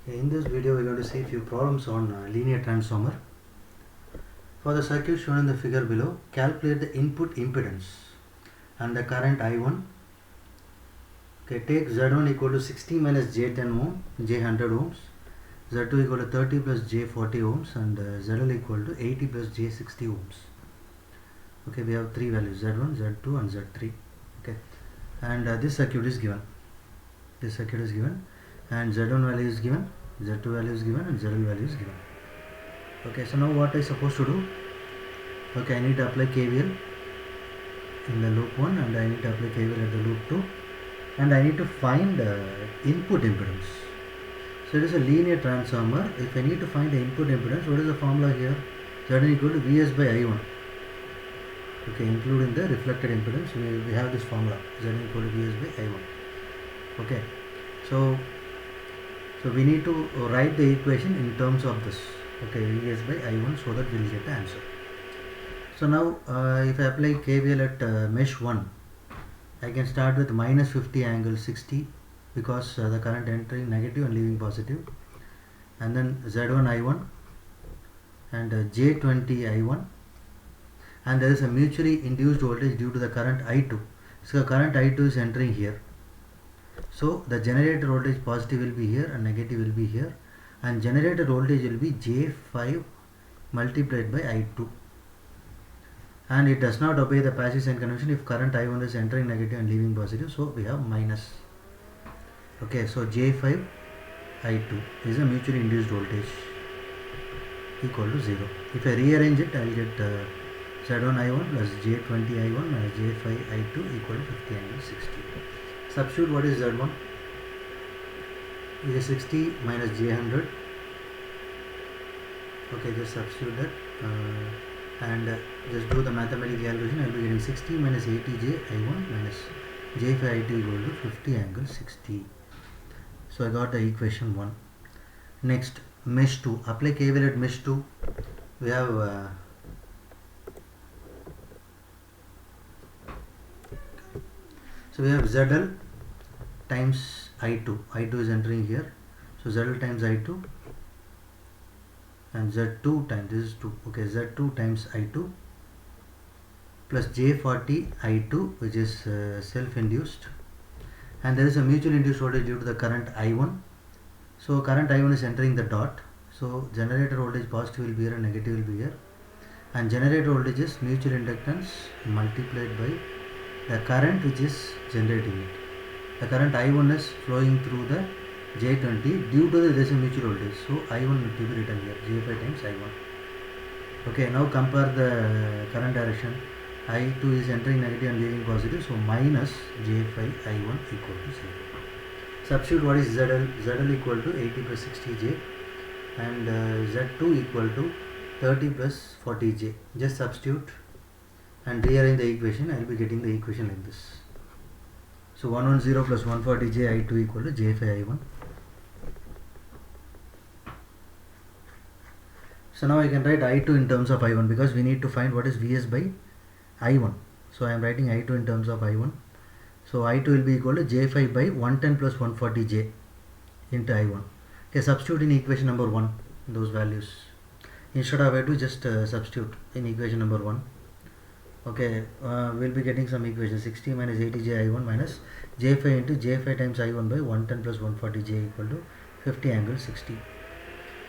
In this video, we're going to see a few problems on linear transformer. For the circuit shown in the figure below, calculate the input impedance and the current I1. Okay, take Z1 equal to 60 minus J10 ohm, J100 ohms, Z2 equal to 30 plus J40 ohms, and ZL equal to 80 plus J60 ohms. Okay, we have three values, Z1, Z2 and Z3. Okay, and this circuit is given. And Z1 value is given, Z2 value is given, and ZL value is given. Okay, so now what I supposed to do? Okay, I need to apply KVL in the loop 1 and I need to apply KVL at the loop 2, and I need to find input impedance. So it is a linear transformer. If I need to find the input impedance, what is the formula here? Z equal to Vs by I1. Okay, including the reflected impedance, we have this formula, Z equal to Vs by I1. Okay, so we need to write the equation in terms of this. Okay, Vs by I1, so that we will get the answer. So now if I apply KVL at mesh 1, I can start with minus 50 angle 60 because the current entering negative and leaving positive, and then Z1 I1 and J20 I1, and there is a mutually induced voltage due to the current I2. So current I2 is entering here. So the generator voltage positive will be here and negative will be here, and generator voltage will be J5 multiplied by I2, and it does not obey the passive sign convention if current I1 is entering negative and leaving positive, so we have minus. Okay, so J5 I2 is a mutually induced voltage equal to 0. If I rearrange it, I will get Z1 I1 plus J20 I1 minus J5 I2 equal to 50 angle 60. Substitute what is Z1? J60 minus J100. Okay, just substitute that and just do the mathematical calculation. I will be getting 60 minus 80J I1 minus J5 I2 equal to 50 angle 60. So I got the equation 1. Next, mesh 2. Apply KVL at mesh 2. We have so we have ZL times I2. I2 is entering here. So ZL times I2 and Z2 times, this is 2. Okay, Z2 times I2 plus J40 I2, which is self-induced, and there is a mutually induced voltage due to the current I1. So current I1 is entering the dot. So generator voltage positive will be here and negative will be here, and generator voltage is mutual inductance multiplied by the current which is generating it. The current I1 is flowing through the J20 due to the there is a mutual voltage. So I1 will be written here, J5 times I1. Okay, now compare the current direction. I2 is entering negative and leaving positive, so minus J5 I1 equal to 0. Substitute what is ZL? ZL equal to 80 plus 60J and Z2 equal to 30 plus 40J. Just substitute and rearrange the equation. I will be getting the equation like this. So 110 plus 140J I2 equal to J5 I1. So now I can write I2 in terms of I1 because we need to find what is Vs by I1. So I am writing I2 in terms of I1. So I2 will be equal to J5 by 110 plus 140J into I1. Okay, substitute in equation number 1 those values. Instead of I2, just substitute in equation number 1. Okay, we'll be getting some equation. 60 minus 80J I1 minus J5 into J5 times I1 by 110 plus 140J equal to 50 angle 60.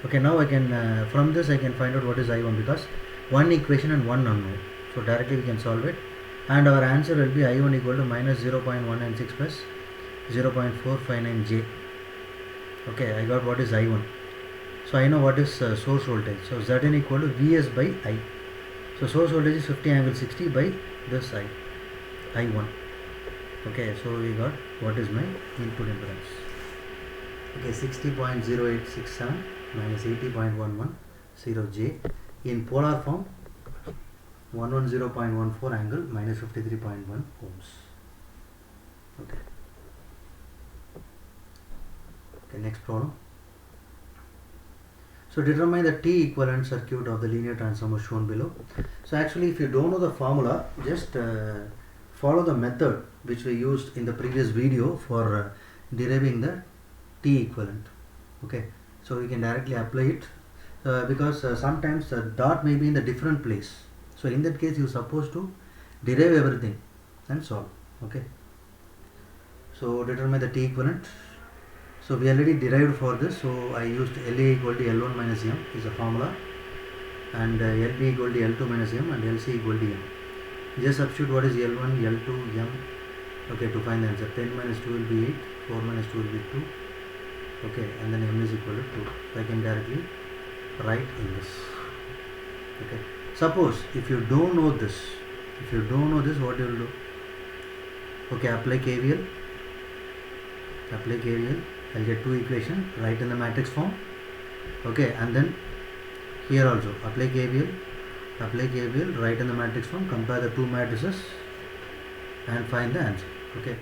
Okay, now I can from this I can find out what is I1 because one equation and one unknown. So directly we can solve it, and our answer will be I1 equal to minus 0.196 plus 0.459J. Okay, I got what is I1. So I know what is source voltage. So Zn equal to Vs by I. So source voltage is 50 angle 60 by this I1. Okay, so we got what is my input impedance. Okay, 60.0867 minus 80.110J in polar form, 110.14 angle minus 53.1 ohms. Okay. Okay, next problem. So determine the T equivalent circuit of the linear transformer shown below. So actually, if you don't know the formula, just follow the method which we used in the previous video for deriving the T equivalent. Okay, So we can directly apply it because sometimes the dot may be in the different place. So in that case you are supposed to derive everything and solve. Okay, so determine the T equivalent. So we already derived for this, so I used LA equal to L1 minus M is a formula, and LB equal to L2 minus M, and LC equal to M. Just substitute what is L1, L2, M. Okay, to find the answer. 10 minus 2 will be 8, 4 minus 2 will be 2. Okay, and then M is equal to 2. So I can directly write in this. Okay, suppose if you don't know this, what you will do? Okay, apply KVL. I'll get two equations, write in the matrix form. Okay, and then here also apply KVL, write in the matrix form, compare the two matrices and find the answer. Okay,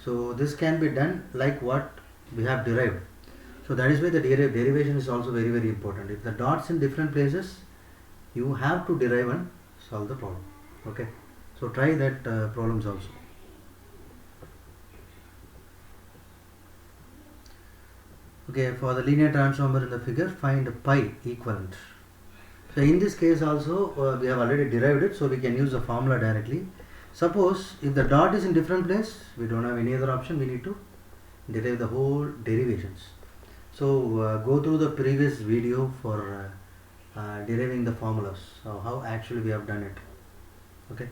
so this can be done like what we have derived. So that is why the derivation is also very, very important. If the dots in different places, you have to derive and solve the problem. Okay, so try that problems also. Okay, for the linear transformer in the figure, find pi equivalent. So in this case also we have already derived it, so we can use the formula directly. Suppose if the dot is in different place, we don't have any other option, we need to derive the whole derivations. So go through the previous video for deriving the formulas, so how actually we have done it. Okay,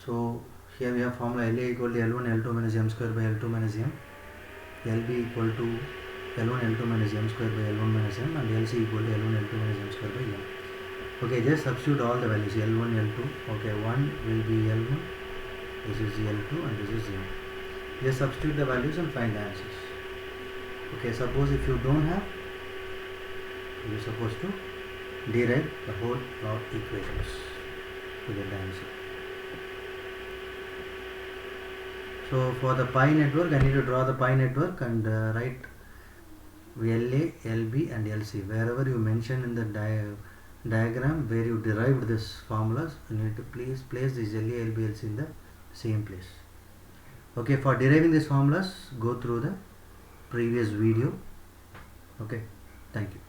so here we have formula LA equal to L1 L2 minus M square by L2 minus M, LB equal to L1 L2 minus M square by L1 minus M, and LC equal to L1 L2 minus M square by M. Okay, just substitute all the values L1 L2. Okay, 1 will be L1, this is L2, and this is M. Just substitute the values and find the answers. Okay, suppose if you don't have, you are supposed to derive the whole lot equations to get the answer. So for the pi network, I need to draw the pi network and write LA, LB and LC. Wherever you mention in the diagram where you derived this formulas, you need to please place this LA, LB, LC in the same place. Okay, for deriving these formulas, go through the previous video. Okay, thank you.